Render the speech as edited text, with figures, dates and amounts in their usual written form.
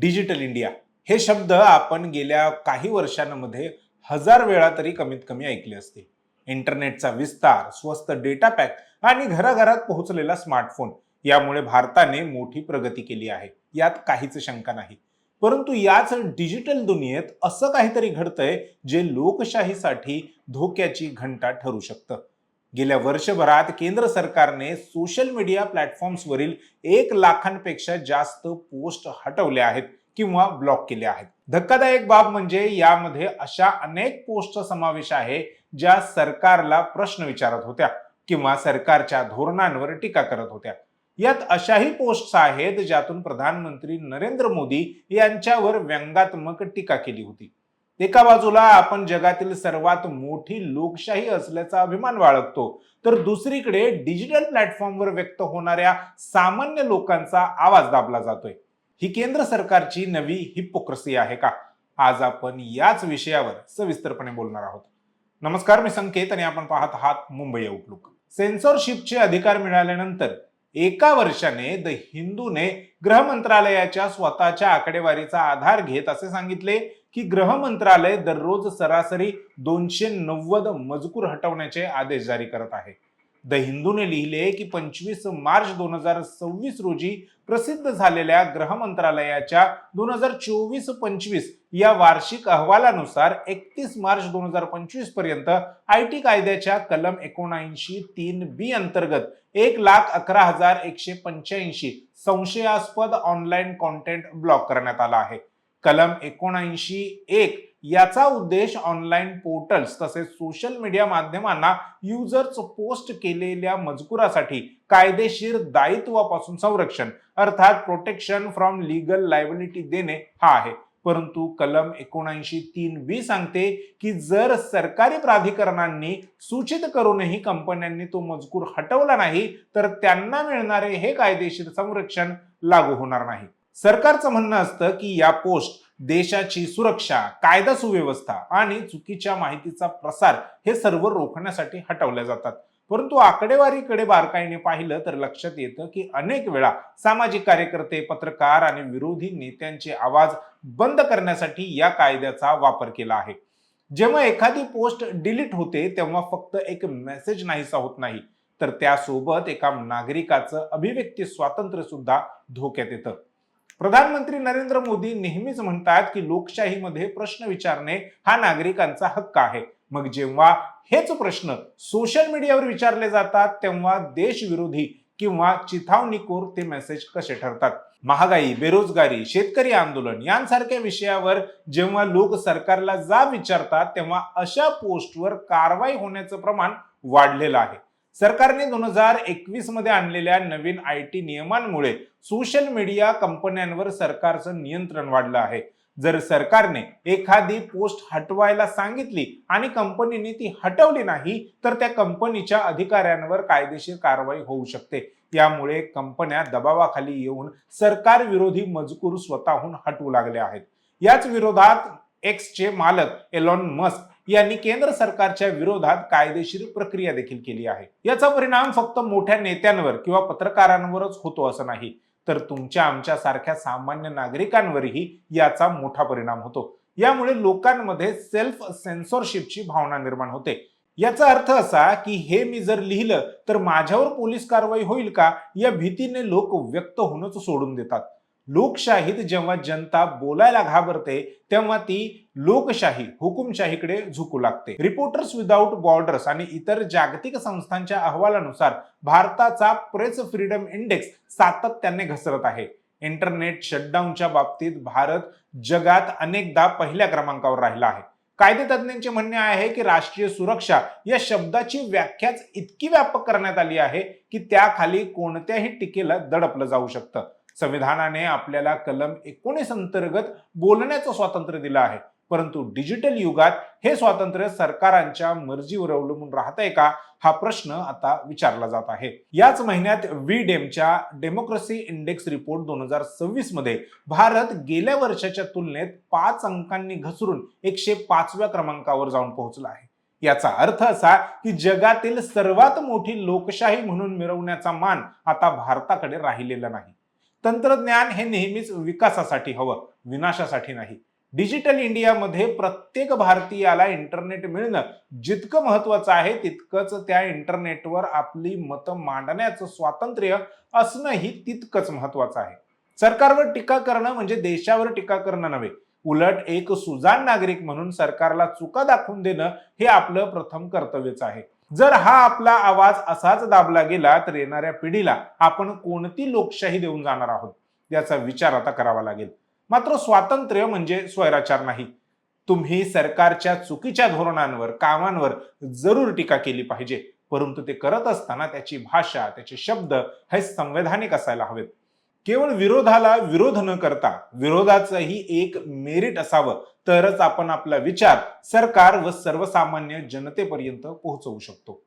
Digital India हे शब्द आपण गेल्या काही वर्षांमध्ये हजार वेळा तरी कमीत कमी ऐकले असतील. इंटरनेटचा विस्तार, स्वस्त डेटा पॅक आणि घराघरात पोहोचलेला स्मार्टफोन यामुळे भारताने मोठी प्रगती केली आहे, यात काहीच शंका नाही. परंतु याच डिजिटल दुनियेत असं काहीतरी घडतंय जे लोकशाहीसाठी धोक्याची घंटा ठरू शकतं. गेल्या वर्षभरात केंद्र सरकारने सोशल मीडिया प्लॅटफॉर्म्सवरील 1 लाखांपेक्षा जास्त पोस्ट हटवल्या आहेत किंवा ब्लॉक केल्या आहेत. धक्कादायक बाब म्हणजे यामध्ये अशा अनेक पोस्टचा समावेश आहे ज्या सरकारला प्रश्न विचारत होत्या किंवा सरकारच्या धोरणांवर टीका करत होत्या. यात अशाही पोस्ट्स आहेत ज्यातून प्रधानमंत्री नरेंद्र मोदी यांच्यावर व्यंगात्मक टीका केली होती. एका बाजूला आपण जगातील सर्वात मोठी लोकशाही असल्याचा अभिमान बाळगतो, तर दुसरीकडे डिजिटल प्लॅटफॉर्मवर व्यक्त होणाऱ्या सामान्य लोकांचा आवाज दाबला जातोय. ही केंद्र सरकारची नवी हिपोक्रेसी आहे का? आज आपण याच विषयावर सविस्तरपणे बोलणार आहोत. नमस्कार, मी संकेत आणि आपण पाहत आहात मुंबई आउटलुक. सेन्सॉरशिपचे अधिकार मिळाल्यानंतर एका वर्षाने द हिंदूने गृह मंत्रालयाच्या स्वतःच्या आकडेवारीचा आधार घेत असे सांगितले की गृह मंत्रालय दररोज सरासरी 290 मजकूर हटवण्याचे आदेश जारी करत आहे. द हिंदूने लिहिले की 25 मार्च 2026 रोजी प्रसिद्ध झालेल्या गृह मंत्रालयाच्या 2024-25 या वार्षिक अहवालानुसार 31 मार्च 2025 पर्यंत IT कायद्याच्या कलम 79(3)(b) अंतर्गत 1,11,185 संशयास्पद ऑनलाईन कॉन्टेंट ब्लॉक करण्यात आला आहे. कलम 79(1) याचा उद्देश ऑनलाईन पोर्टल्स तसेच सोशल मीडिया माध्यमांना युजर्स पोस्ट केलेल्या मजकुरासाठी कायदेशीर दायित्वापासून संरक्षण अर्थात प्रोटेक्शन फ्रॉम लीगल लायबिलिटी देणे हा आहे. परंतु कलम 79(3)(b) सांगते की जर सरकारी प्राधिकरणांनी सूचित करूनही कंपन्यांनी तो मजकूर हटवला नाही तर त्यांना मिळणारे हे कायदेशीर संरक्षण लागू होणार नाही. सरकारचं म्हणणं असतं की या पोस्ट देशाची सुरक्षा, कायदा सुव्यवस्था आणि चुकीच्या माहितीचा प्रसार हे सर्व रोखण्यासाठी हटवल्या जातात. परंतु आकडेवारीकडे बारकाईने पाहिलं तर लक्षात येतं की अनेक वेळा सामाजिक कार्यकर्ते, पत्रकार आणि विरोधी नेत्यांचे आवाज बंद करण्यासाठी या कायद्याचा वापर केला आहे. जेव्हा एखादी पोस्ट डिलीट होते तेव्हा फक्त एक मेसेज नाहीसा होत नाही, तर त्यासोबत एका नागरिकाचं अभिव्यक्ती स्वातंत्र्य सुद्धा धोक्यात येतं. प्रधानमंत्री नरेंद्र मोदी नेहमीच म्हणतात की लोकशाहीमध्ये प्रश्न विचारणे हा नागरिकांचा हक्क आहे. मग जेव्हा हेच प्रश्न सोशल मीडियावर विचारले जातात तेव्हा देशविरोधी किंवा चिथावणीखोर ते मेसेज कसे ठरतात? महागाई, बेरोजगारी, शेतकरी आंदोलन यांसारख्या विषयावर जेव्हा लोक सरकारला जाब विचारतात तेव्हा अशा पोस्टवर कारवाई होण्याचं प्रमाण वाढलेलं आहे. सरकारने 2021 मध्ये आणलेल्या नवीन IT नियमांमुळे सोशल मीडिया कंपन्यांवर सरकारचं नियंत्रण वाढलं आहे. जर सरकारने एखादी पोस्ट हटवायला सांगितली आणि कंपनीने ती हटवली नाही तर त्या कंपनीच्या अधिकाऱ्यांवर कायदेशीर कारवाई होऊ शकते. यामुळे कंपन्या दबावाखाली येऊन सरकार विरोधी मजकूर स्वतःहून हटवू लागल्या आहेत. याच विरोधात एक्सचे मालक एलॉन मस्क यांनी केंद्र सरकारच्या विरोधात कायदेशीर प्रक्रिया देखील केली आहे. याचा परिणाम फक्त मोठ्या नेत्यांवर किंवा पत्रकारांवरच होतो असं नाही, तर तुमच्या आमच्या सारख्या सामान्य नागरिकांवरही याचा मोठा परिणाम होतो. यामुळे लोकांमध्ये सेल्फ सेन्सॉरशिपची भावना निर्माण होते. याचा अर्थ असा की हे मी जर लिहिलं तर माझ्यावर पोलीस कारवाई होईल का या भीतीने लोक व्यक्त होणंच सोडून देतात. लोकशाहीत जेव्हा जनता बोलायला घाबरते तेव्हा ती लोकशाही हुकुमशाहीकडे झुकू लागते. रिपोर्टर्स विदाउट बॉर्डर्स आणि इतर जागतिक संस्थांच्या अहवालानुसार भारताचा प्रेस फ्रीडम इंडेक्स सातत्याने घसरत आहे. इंटरनेट शटडाऊनच्या बाबतीत भारत जगात अनेकदा पहिल्या क्रमांकावर राहिला आहे. कायदेतज्ञांचे म्हणणे आहे की राष्ट्रीय सुरक्षा या शब्दाची व्याख्याच इतकी व्यापक करण्यात आली आहे की त्याखाली कोणत्याही टीकेला दडपलं जाऊ शकतं. संविधानाने आपल्याला कलम 19 अंतर्गत बोलण्याचं स्वातंत्र्य दिलं आहे, परंतु डिजिटल युगात हे स्वातंत्र्य सरकारांच्या मर्जीवर अवलंबून राहतंय का हा प्रश्न आता विचारला जात आहे. याच महिन्यात VDEMच्या डेमोक्रेसी इंडेक्स रिपोर्ट 2026 मध्ये भारत गेल्या वर्षाच्या तुलनेत 5 अंकांनी घसरून 105व्या क्रमांकावर जाऊन पोहोचला आहे. याचा अर्थ असा की जगातील सर्वात मोठी लोकशाही म्हणून मिरवण्याचा मान आता भारताकडे राहिलेला नाही. तंत्रज्ञान हे नेहमीच विकासासाठी हवं, विनाशासाठी नाही. डिजिटल इंडियामध्ये प्रत्येक भारतीयाला इंटरनेट मिळणं जितकं महत्वाचं आहे, तितकंच त्या इंटरनेटवर आपली मतं मांडण्याचं स्वातंत्र्य असणंही तितकंच महत्वाचं आहे. सरकारवर टीका करणं म्हणजे देशावर टीका करणं नव्हे. उलट एक सुजाण नागरिक म्हणून सरकारला चुका दाखवून देणं हे आपलं प्रथम कर्तव्यच आहे. जर हा आपला आवाज असाच दाबला गेला तर येणाऱ्या पिढीला आपण कोणती लोकशाही देऊन जाणार आहोत याचा विचार आता करावा लागेल. मात्र स्वातंत्र्य म्हणजे स्वैराचार नाही. तुम्ही सरकारच्या चुकीच्या धोरणांवर, कामांवर जरूर टीका केली पाहिजे, परंतु ते करत असताना त्याची भाषा, त्याचे शब्द हे संवैधानिक असायला हवेत. केवळ विरोधाला विरोध न करता विरोधाचंही एक मेरिट असावं, तरच आपण आपला विचार सरकार व सर्वसामान्य जनतेपर्यंत पोहोचवू शकतो.